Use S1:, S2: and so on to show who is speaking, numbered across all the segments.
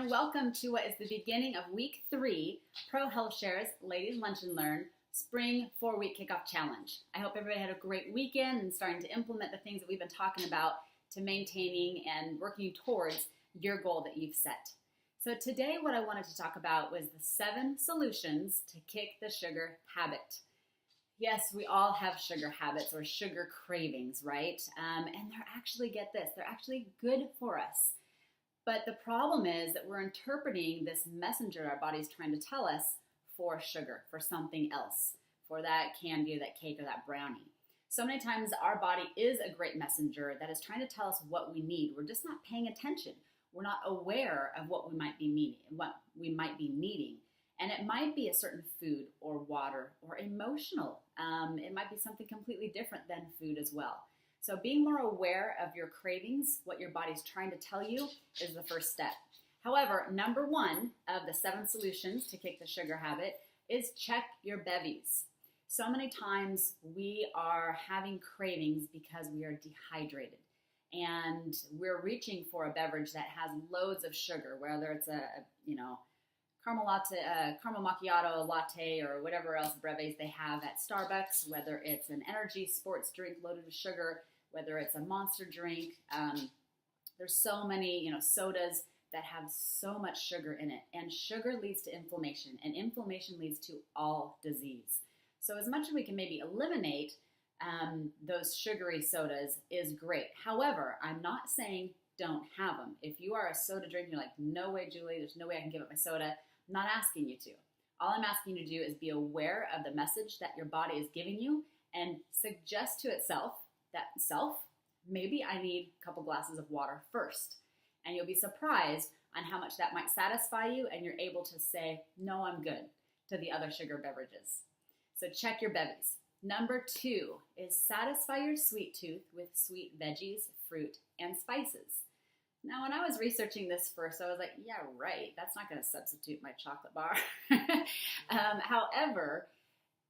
S1: everyone. Welcome to what is the beginning of week 3, Pro Health Shares Ladies Lunch and Learn Spring 4-Week Kickoff Challenge. I hope everybody had a great weekend and starting to implement the things that we've been talking about to maintaining and working towards your goal that you've set. So today what I wanted to talk about was the 7 solutions to kick the sugar habit. Yes, we all have sugar habits or sugar cravings, right? And they're actually, get this, they're actually good for us. But the problem is that we're interpreting this messenger our body's trying to tell us for sugar, for something else, for that candy, or that cake, or that brownie. So many times our body is a great messenger that is trying to tell us what we need. We're just not paying attention. We're not aware of what we might be needing, And it might be a certain food or water or emotional. It might be something completely different than food as well. So being more aware of your cravings, what your body's trying to tell you, is the first step. However, number 1 of the 7 solutions to kick the sugar habit is check your bevies. So many times we are having cravings because we are dehydrated and we're reaching for a beverage that has loads of sugar, whether it's a caramel macchiato latte or whatever else breves they have at Starbucks, whether it's an energy sports drink loaded with sugar, whether it's a Monster drink. There's so many, sodas that have so much sugar in it, and sugar leads to inflammation, and inflammation leads to all disease. So as much as we can maybe eliminate those sugary sodas is great. However, I'm not saying don't have them. If you are a soda drinker, you're like, no way, Julie, there's no way I can give up my soda. I'm not asking you to. All I'm asking you to do is be aware of the message that your body is giving you and suggest to itself maybe I need a couple glasses of water first. And you'll be surprised on how much that might satisfy you, and you're able to say, no, I'm good, to the other sugar beverages. So check your bevies. Number 2 is satisfy your sweet tooth with sweet veggies, fruit, and spices. Now, when I was researching this first, I was like, yeah, right, that's not going to substitute my chocolate bar. However,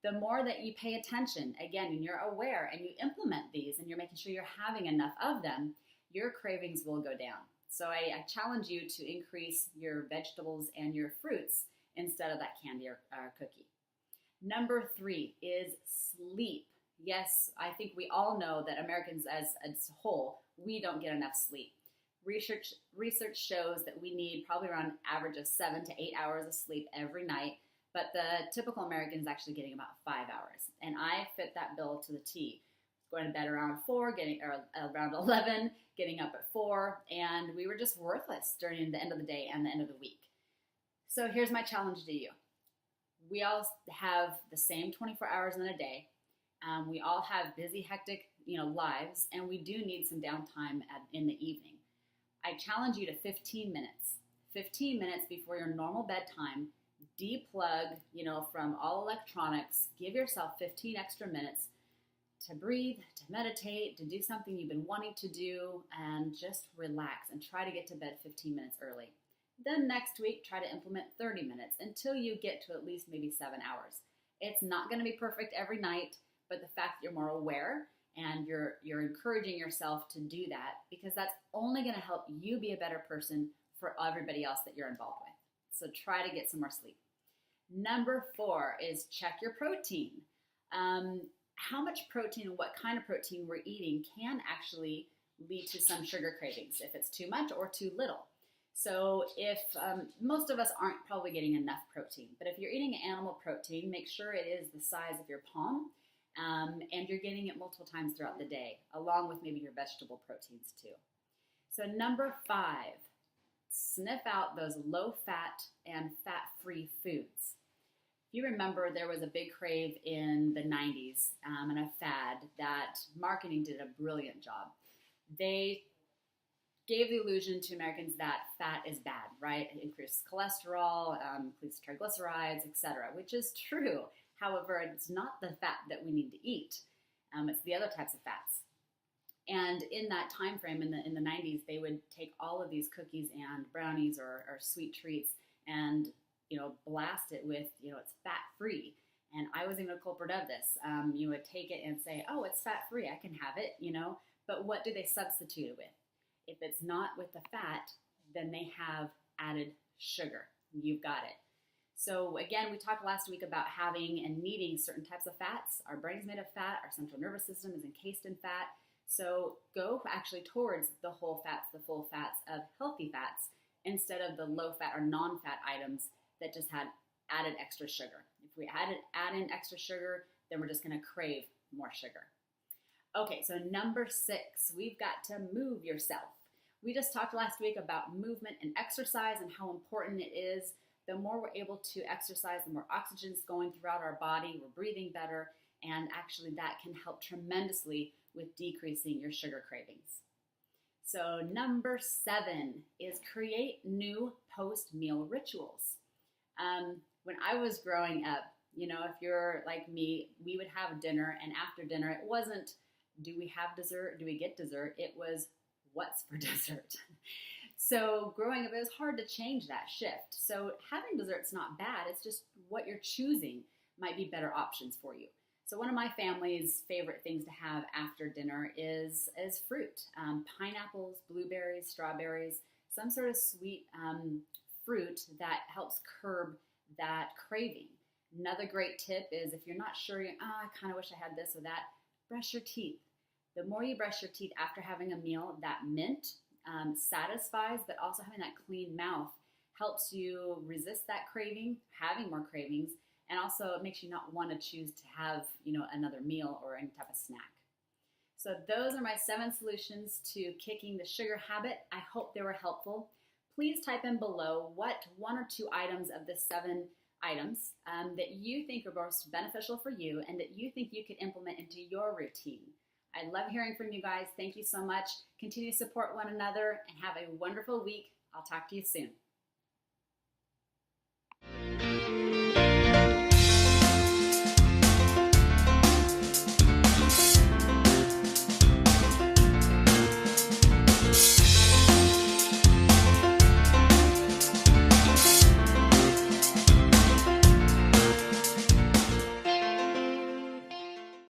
S1: the more that you pay attention, again, and you're aware and you implement these and you're making sure you're having enough of them, your cravings will go down. So I challenge you to increase your vegetables and your fruits instead of that candy or cookie. Number 3 is sleep. Yes, I think we all know that Americans as a whole, we don't get enough sleep. Research shows that we need probably around average of 7 to 8 hours of sleep every night, but the typical American is actually getting about 5 hours. And I fit that bill to the T. Going to bed around 4, around 11, getting up at 4, and we were just worthless during the end of the day and the end of the week. So here's my challenge to you. We all have the same 24 hours in a day. We all have busy, hectic, lives, and we do need some downtime in the evening. I challenge you to 15 minutes. 15 minutes before your normal bedtime, deplug, from all electronics. Give yourself 15 extra minutes to breathe, to meditate, to do something you've been wanting to do, and just relax and try to get to bed 15 minutes early. Then next week, try to implement 30 minutes until you get to at least maybe 7 hours. It's not going to be perfect every night, but the fact that you're more aware and you're encouraging yourself to do that, because that's only going to help you be a better person for everybody else that you're involved with. So try to get some more sleep. Number 4 is check your protein. How much protein and what kind of protein we're eating can actually lead to some sugar cravings, if it's too much or too little. So if most of us aren't probably getting enough protein, but if you're eating animal protein, make sure it is the size of your palm, and you're getting it multiple times throughout the day, along with maybe your vegetable proteins too. So number 5, sniff out those low-fat and fat-free foods. If you remember, there was a big crave in the 90s and a fad that marketing did a brilliant job. They gave the illusion to Americans that fat is bad, right? It increases cholesterol, increases triglycerides, etc., which is true. However, it's not the fat that we need to eat. It's the other types of fats. And in that time frame, in the 90s, they would take all of these cookies and brownies or sweet treats and blast it with, it's fat-free. And I was even a culprit of this. You would take it and say, oh, it's fat-free, I can have it, But what do they substitute it with? If it's not with the fat, then they have added sugar. You've got it. So again, we talked last week about having and needing certain types of fats. Our brain is made of fat. Our central nervous system is encased in fat. So go actually towards the whole fats, the full fats of healthy fats instead of the low fat or non-fat items that just had added extra sugar. If we add in extra sugar, then we're just going to crave more sugar. Okay, so number 6, we've got to move yourself. We just talked last week about movement and exercise and how important it is. The more we're able to exercise, the more oxygen is going throughout our body, we're breathing better, and actually that can help tremendously with decreasing your sugar cravings. So number 7 is create new post-meal rituals. When I was growing up, you know, if you're like me, we would have dinner, and after dinner, it wasn't, do we have dessert? Do we get dessert? It was, what's for dessert? So growing up, it was hard to change that shift. So having dessert's not bad. It's just what you're choosing might be better options for you. So one of my family's favorite things to have after dinner is fruit. Pineapples, blueberries, strawberries, some sort of sweet fruit that helps curb that craving. Another great tip is if you're not sure, I kind of wish I had this or that, brush your teeth. The more you brush your teeth after having a meal, that mint satisfies, but also having that clean mouth helps you resist that craving, having more cravings, and also it makes you not want to choose to have, another meal or any type of snack. So those are my 7 solutions to kicking the sugar habit. I hope they were helpful. Please type in below what 1 or 2 items of the 7 items that you think are most beneficial for you and that you think you could implement into your routine. I love hearing from you guys. Thank you so much. Continue to support one another and have a wonderful week. I'll talk to you soon.